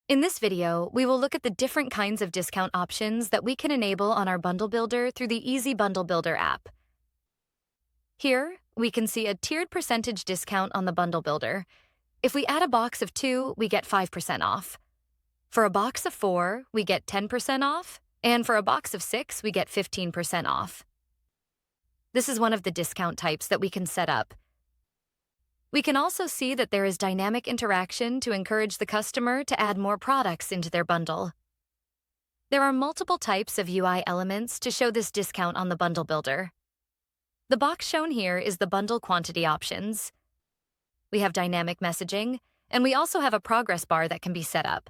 In this video, we will look at the different kinds of discount options that we can enable on our bundle builder through the Easy Bundle Builder app. Here, we can see a tiered percentage discount on the bundle builder. If we add a box of 2, we get 5% off. For a box of 4, we get 10% off, and for a box of 6, we get 15% off. This is one of the discount types that we can set up. We can also see that there is dynamic interaction to encourage the customer to add more products into their bundle. There are multiple types of UI elements to show this discount on the bundle builder. The box shown here is the bundle quantity options. We have dynamic messaging, and we also have a progress bar that can be set up.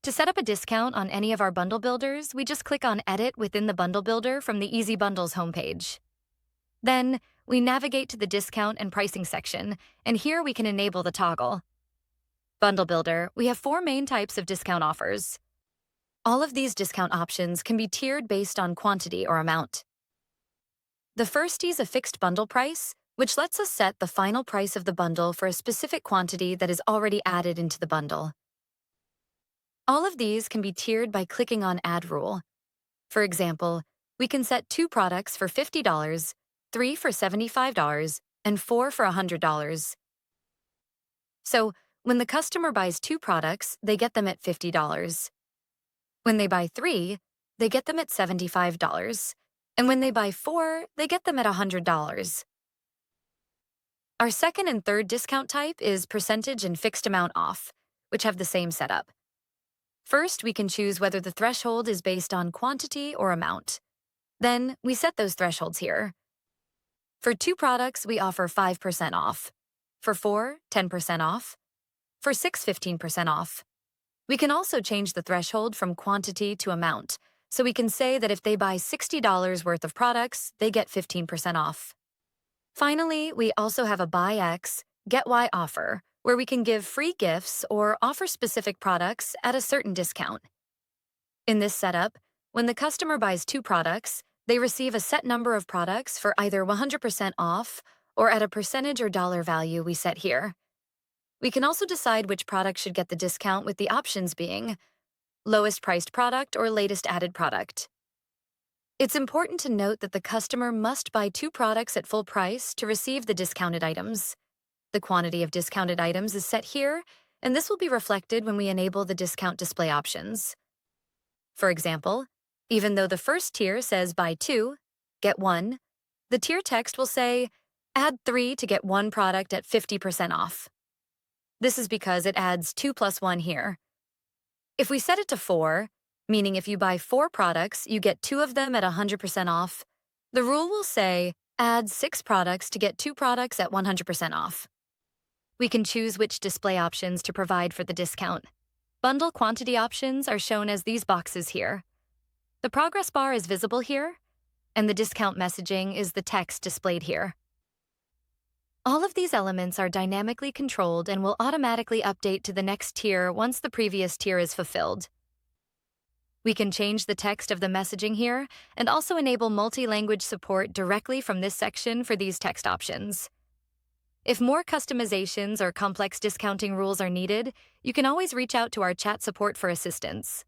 To set up a discount on any of our bundle builders, we just click on Edit within the bundle builder from the Easy Bundles homepage. Then, we navigate to the discount and pricing section, and here we can enable the toggle. Bundle Builder, we have 4 main types of discount offers. All of these discount options can be tiered based on quantity or amount. The first is a fixed bundle price, which lets us set the final price of the bundle for a specific quantity that is already added into the bundle. All of these can be tiered by clicking on Add Rule. For example, we can set 2 products for $50, 3 for $75, and 4 for $100. So, when the customer buys 2 products, they get them at $50. When they buy 3, they get them at $75. And when they buy 4, they get them at $100. Our second and third discount type is percentage and fixed amount off, which have the same setup. First, we can choose whether the threshold is based on quantity or amount. Then, we set those thresholds here. For 2 products, we offer 5% off. For 4, 10% off. For 6, 15% off. We can also change the threshold from quantity to amount, so we can say that if they buy $60 worth of products, they get 15% off. Finally, we also have a Buy X, Get Y offer, where we can give free gifts or offer specific products at a certain discount. In this setup, when the customer buys 2 products, they receive a set number of products for either 100% off or at a percentage or dollar value we set here. We can also decide which product should get the discount, with the options being lowest priced product or latest added product. It's important to note that the customer must buy 2 products at full price to receive the discounted items. The quantity of discounted items is set here, and this will be reflected when we enable the discount display options. For example, even though the first tier says buy 2, get 1, the tier text will say add 3 to get 1 product at 50% off. This is because it adds 2 plus 1 here. If we set it to 4, meaning if you buy 4 products, you get 2 of them at 100% off, the rule will say add 6 products to get 2 products at 100% off. We can choose which display options to provide for the discount. Bundle quantity options are shown as these boxes here. The progress bar is visible here, and the discount messaging is the text displayed here. All of these elements are dynamically controlled and will automatically update to the next tier once the previous tier is fulfilled. We can change the text of the messaging here and also enable multi-language support directly from this section for these text options. If more customizations or complex discounting rules are needed, you can always reach out to our chat support for assistance.